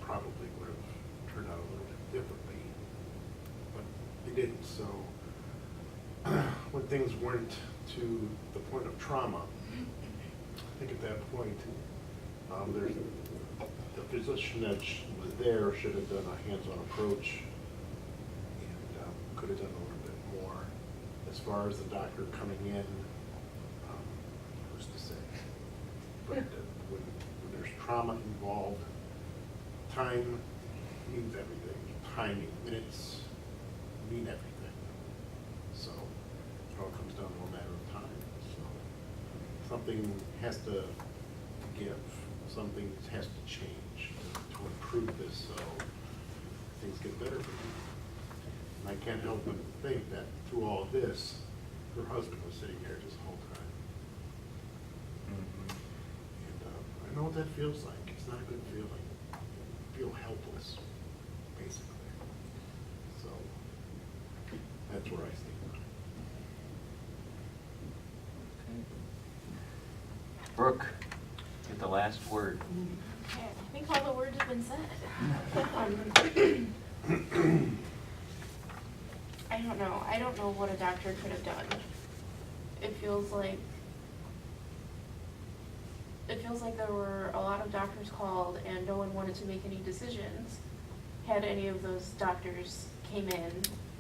probably would have turned out a little bit differently, but it didn't. So when things weren't to the point of trauma, I think at that point, the physician that was there should have done a hands-on approach and could have done a little bit more. As far as the doctor coming in, who's to say? But when there's trauma involved, time means everything. Timing, minutes mean everything. So it all comes down to a matter of time. So something has to give, something has to change to improve this so things get better for you. And I can't help but think that through all of this, her husband was sitting there this whole time. And I know what that feels like. It's not a good feeling. You feel helpless, basically. So that's where I stand on it. Brooke, get the last word. Okay, I think all the words have been said. I don't know what a doctor could have done. It feels like there were a lot of doctors called and no one wanted to make any decisions. Had any of those doctors came in,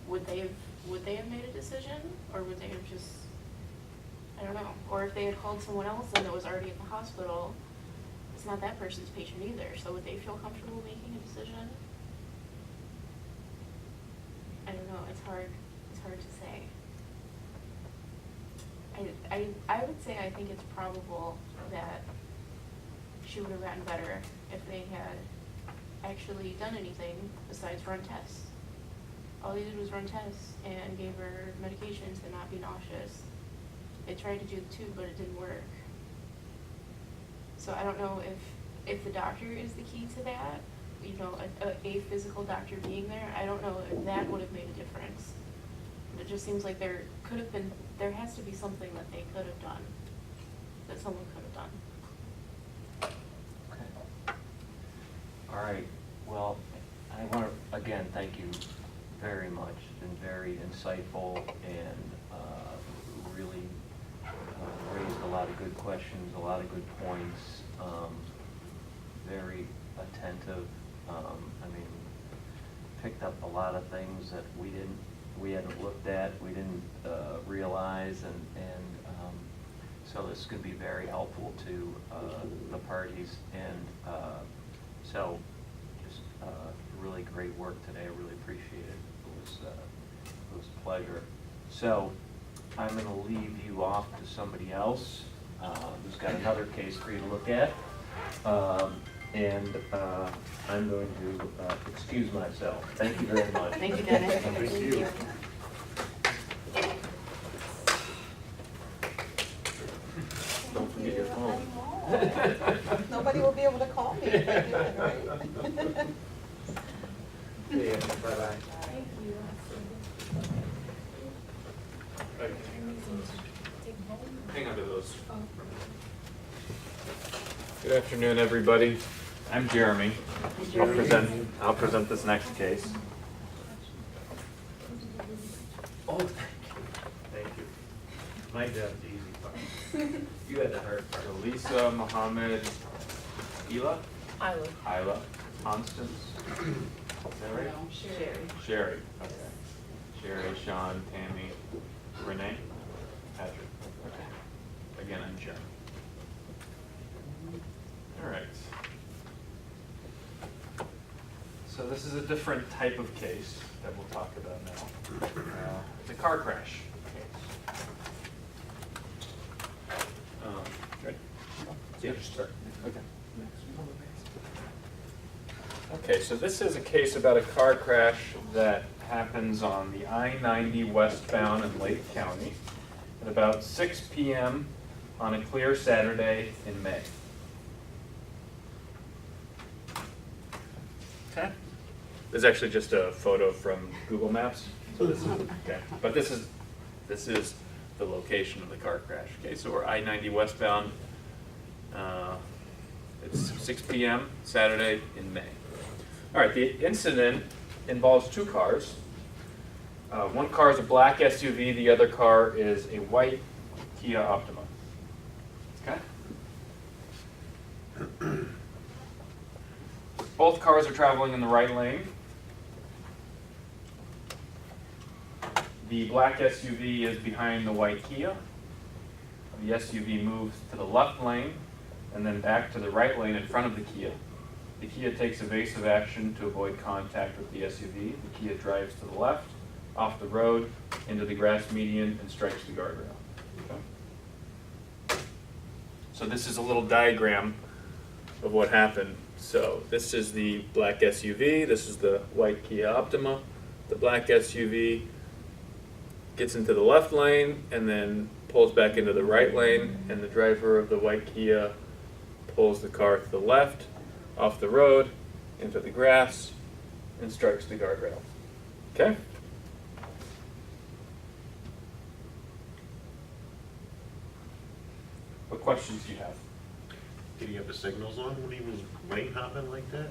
would they have made a decision? Or would they have just, I don't know. Or if they had called someone else and that was already in the hospital, it's not that person's patient either, so would they feel comfortable making a decision? I don't know, it's hard to say. I would say I think it's probable that she would have gotten better if they had actually done anything besides run tests. All they did was run tests and gave her medications to not be nauseous. They tried to do the tube, but it didn't work. So I don't know if the doctor is the key to that, you know, a physical doctor being there. I don't know if that would have made a difference. It just seems like there has to be something that they could have done, that someone could have done. Okay. All right. Well, I want to, again, thank you very much. It's been very insightful and really raised a lot of good questions, a lot of good points, very attentive. I mean, picked up a lot of things that we hadn't looked at, we didn't realize, and so this is going to be very helpful to the parties. And so, just really great work today. I really appreciate it. It was a pleasure. So, I'm going to leave you off to somebody else who's got another case for you to look at. And I'm going to excuse myself. Thank you very much. Thank you, Dennis. Thank you. Don't forget your phone. Nobody will be able to call me if I do it, right? Yeah, bye-bye. Thank you. Hang on to those. Good afternoon, everybody. I'm Jeremy. I'll present this next case. Oh, thank you. Thank you. My job's the easy part. You had the hard part. So Lisa Mohammed Ila Isla. Constance. Is that right? Sherry. Okay. Sherry, Sean, Tammy, Renee, Patrick. Okay. Again, I'm Jeremy. All right. So this is a different type of case that we'll talk about now. It's a car crash case. Ready? Yeah, start. Okay. Okay, so this is a case about a car crash that happens on the I-90 westbound in Lake County at about 6 p.m. on a clear Saturday in May. Okay. This is actually just a photo from Google Maps. So this is okay, but this is the location of the car crash. Okay, so we're I-90 westbound. It's 6 p.m. Saturday in May. All right, the incident involves two cars. One car is a black SUV, the other car is a white Kia Optima. Okay? Both cars are traveling in the right lane. The black SUV is behind the white Kia. The SUV moves to the left lane and then back to the right lane in front of the Kia. The Kia takes evasive action to avoid contact with the SUV. The Kia drives to the left, off the road, into the grass median, and strikes the guardrail. Okay? So this is a little diagram of what happened. So this is the black SUV, this is the white Kia Optima. The black SUV gets into the left lane and then pulls back into the right lane, and the driver of the white Kia pulls the car to the left, off the road, into the grass, and strikes the guardrail. Okay? What questions do you have? Did he have the signals on when he was lane hopping like that?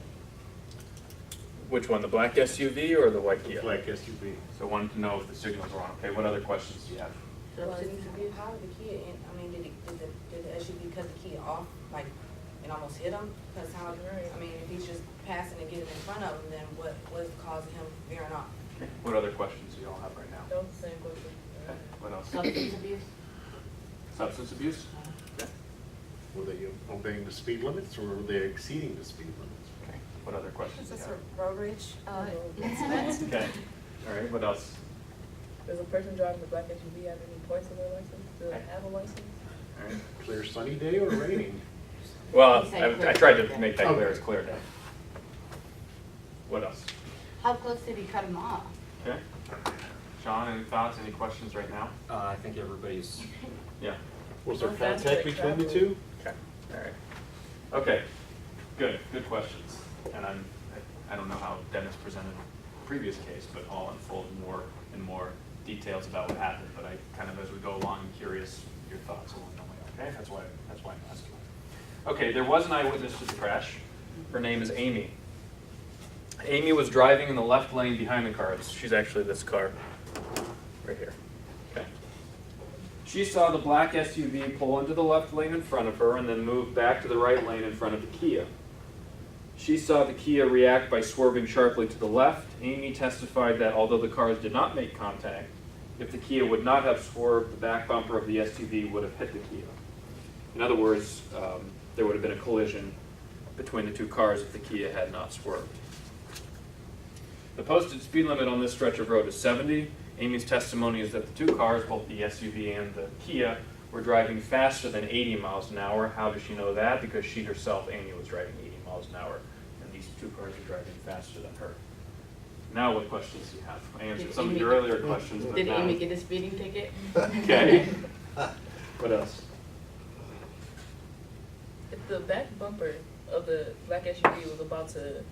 Which one, the black SUV or the white Kia? Black SUV. So I wanted to know if the signals were on. Okay, what other questions do you have? Well, how did the Kia, I mean, did the SUV cut the Kia off, like, and almost hit him? Because how, I mean, if he's just passing and getting in front of him, then what was causing him veering off? Okay. What other questions do you all have right now? That was the same question. Okay. What else? Substance abuse? Substance abuse? Okay. Were they obeying the speed limits or were they exceeding the speed limits? Okay. What other questions Is do this you a road rage incident? have? Okay. All right, what else? Does a person driving the black SUV have any points on their license? Do they Okay. have a license? All right. Clear sunny day or raining? Well, He said I tried to make that clear as clear now. What else? How close did he cut him off? Okay. Sean, any thoughts, any questions right now? I think everybody's, Yeah. Was there How fast contact did it between the travel? two? Okay. All right. Okay. Good. Good questions. And I don't know how Dennis presented the previous case, but I'll unfold more and more details about what happened. But I kind of, as we go along, I'm curious your thoughts along the way. Okay. That's why I'm asking. Okay. There was an eyewitness to the crash. Her name is Amy. Amy was driving in the left lane behind the car. She's actually this car right here. Okay. She saw the black SUV pull into the left lane in front of her and then move back to the right lane in front of the Kia. She saw the Kia react by swerving sharply to the left. Amy testified that although the cars did not make contact, if the Kia would not have swerved, the back bumper of the SUV would have hit the Kia. In other words, there would have been a collision between the two cars if the Kia had not swerved. The posted speed limit on this stretch of road is 70. Amy's testimony is that the two cars, both the SUV and the Kia, were driving faster than 80 miles an hour. How does she know that? Because she herself, Amy, was driving 80 miles an hour, and these two cars are driving faster than her. Now what questions do you have? I answered some of your earlier questions, but Did now... Amy get a speeding ticket? Okay. What else? If the back bumper of the black SUV was about to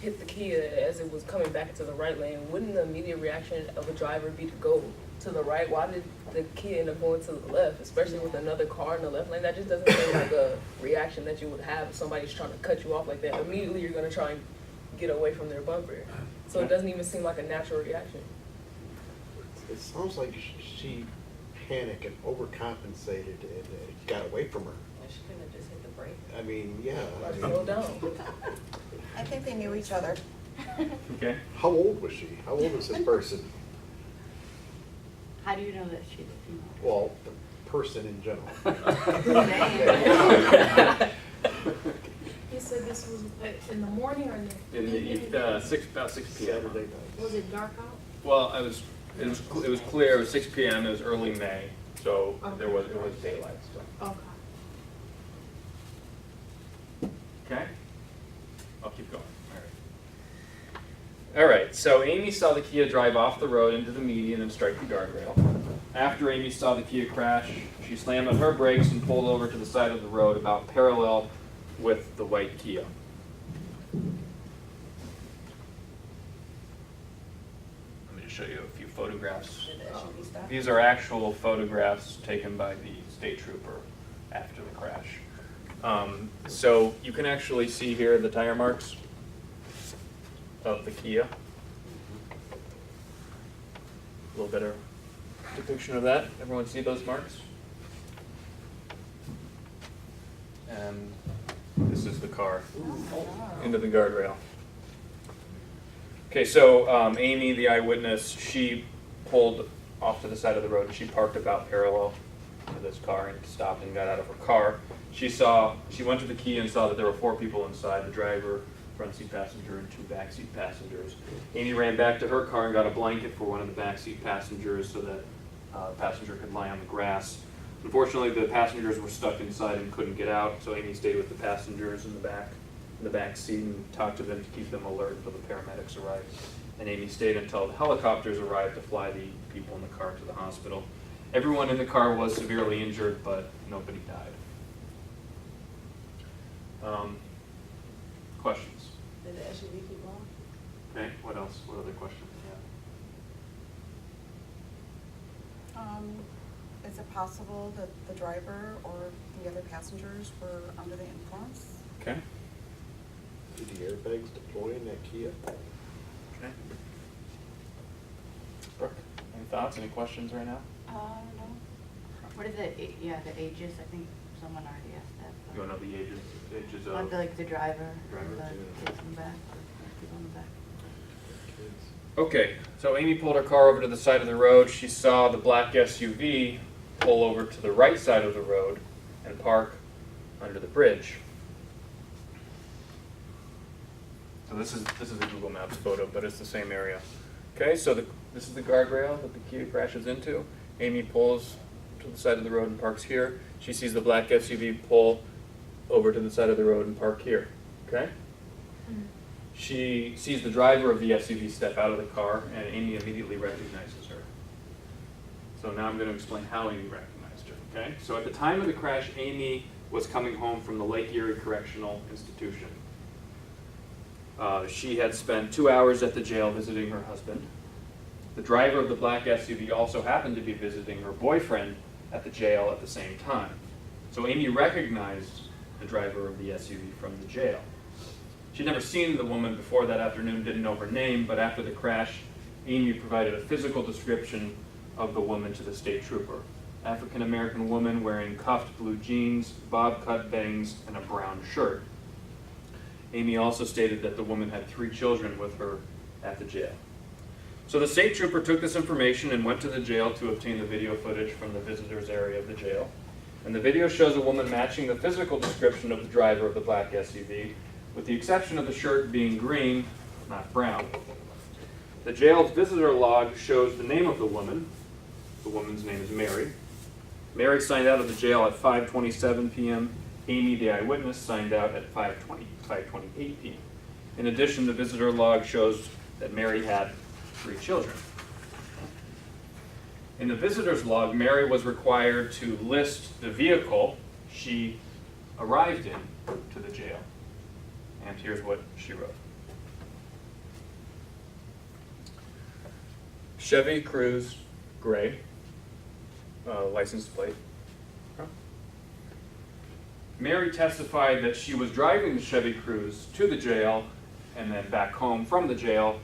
hit the Kia as it was coming back into the right lane, wouldn't the immediate reaction of a driver be to go to the right? Why did the Kia end up going to the left, especially with another car in the left lane? That just doesn't seem like a reaction that you would have if somebody's trying to cut you off like that. Immediately you're going to try and get away from their bumper. So it doesn't even seem like a natural reaction. It sounds like she panicked and overcompensated and got away from her. She couldn't have just hit the brake. I mean, yeah. I Slow mean, down. I think they knew each other. Okay. how old was she? How old was this person? How do you know that she's a female? Well, the person in general. You said this was in the morning or in the evening? About 6 p.m. Saturday night. Was it dark out? Well, it was clear. It was 6 p.m. It was early May, so it was daylight still. Okay. Okay. I'll keep going. All right. So Amy saw the Kia drive off the road into the median and strike the guardrail. After Amy saw the Kia crash, she slammed on her brakes and pulled over to the side of the road about parallel with the white Kia. Let me just show you a few photographs. Did the SUV stop? These are actual photographs taken by the state trooper after the crash. So you can actually see here the tire marks. of the Kia. A little better depiction of that. Everyone see those marks? And this is the car into the guardrail. Okay, so Amy, the eyewitness, she pulled off to the side of the road and she parked about parallel to this car and stopped and got out of her car. She went to the Kia and saw that there were 4 people inside, the driver, front seat passenger, and 2 back seat passengers. Amy ran back to her car and got a blanket for one of the back seat passengers so that the passenger could lie on the grass. Unfortunately, the passengers were stuck inside and couldn't get out, so Amy stayed with the passengers in the back seat and talked to them to keep them alert until the paramedics arrived. And Amy stayed until the helicopters arrived to fly the people in the car to the hospital. Everyone in the car was severely injured, but nobody died. Questions? Did the SUV keep going? Okay, what else? What other questions? Is it possible that the driver or the other passengers were under the influence? Okay. Did the airbags deploy in that Kia? Okay. Brooke, any thoughts? Any questions right now? No. What are the ages? I think someone already asked that. but- You want to know the ages Like of? the driver, Driver, the yeah. kids in the back, or people in the back. Kids. Okay, so Amy pulled her car over to the side of the road. She saw the black SUV pull over to the right side of the road and park under the bridge. So this is a Google Maps photo, but it's the same area. Okay, so this is the guardrail that the Kia crashes into. Amy pulls to the side of the road and parks here. She sees the black SUV pull over to the side of the road and park here. Okay? She sees the driver of the SUV step out of the car, and Amy immediately recognizes her. So now I'm going to explain how Amy recognized her. Okay? So at the time of the crash, Amy was coming home from the Lake Erie Correctional Institution. She had spent 2 hours at the jail visiting her husband. The driver of the black SUV also happened to be visiting her boyfriend at the jail at the same time. So Amy recognized the driver of the SUV from the jail. She'd never seen the woman before that afternoon, didn't know her name, but after the crash, Amy provided a physical description of the woman to the state trooper. African-American woman wearing cuffed blue jeans, bob-cut bangs, and a brown shirt. Amy also stated that the woman had 3 children with her at the jail. So the state trooper took this information and went to the jail to obtain the video footage from the visitors area of the jail. And the video shows a woman matching the physical description of the driver of the black SUV, with the exception of the shirt being green, not brown. The jail's visitor log shows the name of the woman. The woman's name is Mary. Mary signed out of the jail at 5:27 p.m. Amy, the eyewitness, signed out at 5:28 p.m. In addition, the visitor log shows that Mary had 3 children. In the visitor's log, Mary was required to list the vehicle she arrived in to the jail. And here's what she wrote. Chevy Cruze, gray, license plate. Mary testified that she was driving the Chevy Cruze to the jail and then back home from the jail.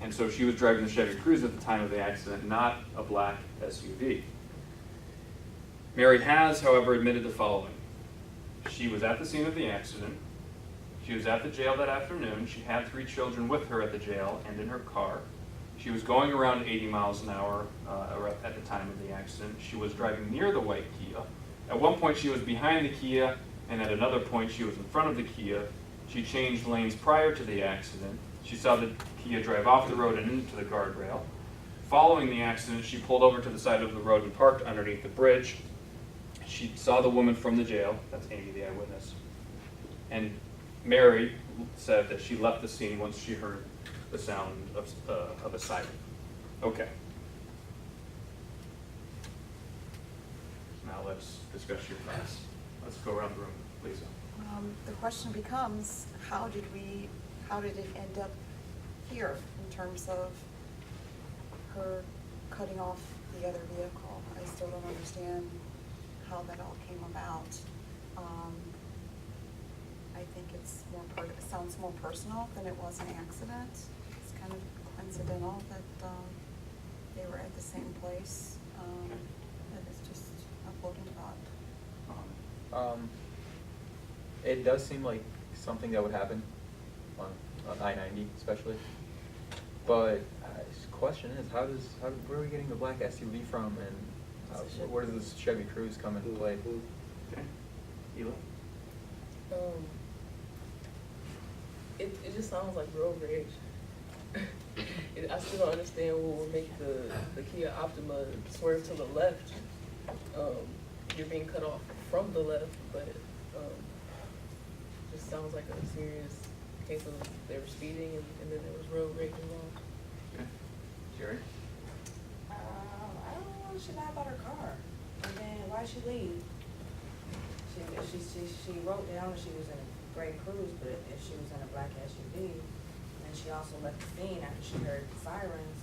And so she was driving the Chevy Cruze at the time of the accident, not a black SUV. Mary has, however, admitted the following. She was at the scene of the accident. She was at the jail that afternoon. She had 3 children with her at the jail and in her car. She was going around 80 miles an hour at the time of the accident. She was driving near the white Kia. At one point she was behind the Kia, and at another point she was in front of the Kia. She changed lanes prior to the accident. She saw the Kia drive off the road and into the guardrail. Following the accident, she pulled over to the side of the road and parked underneath the bridge. She saw the woman from the jail, that's Amy, the eyewitness, and Mary said that she left the scene once she heard the sound of a siren. Okay. Now let's discuss your thoughts. Let's go around the room, Lisa. The question becomes, how did it end up here in terms of her cutting off the other vehicle? I still don't understand how that all came about. I think it's more it sounds more personal than it was an accident. It's kind of coincidental that they were at the same place. And it's just a floating thought. It does seem like something that would happen on I-90 especially. But the question is, where are we getting the black SUV from, and where does this Chevy Cruze come into play? Okay. Eli? It just sounds like road rage. I still don't understand what would make the Kia Optima swerve to the left. You're being cut off from the left, but just sounds like a serious case of they were speeding and then there was road rage involved. Okay. Jerry? I don't know what she lied about her car, and then why'd she leave? She wrote down that she was in a gray Cruze, but if she was in a black SUV, and she also left the scene after she heard sirens.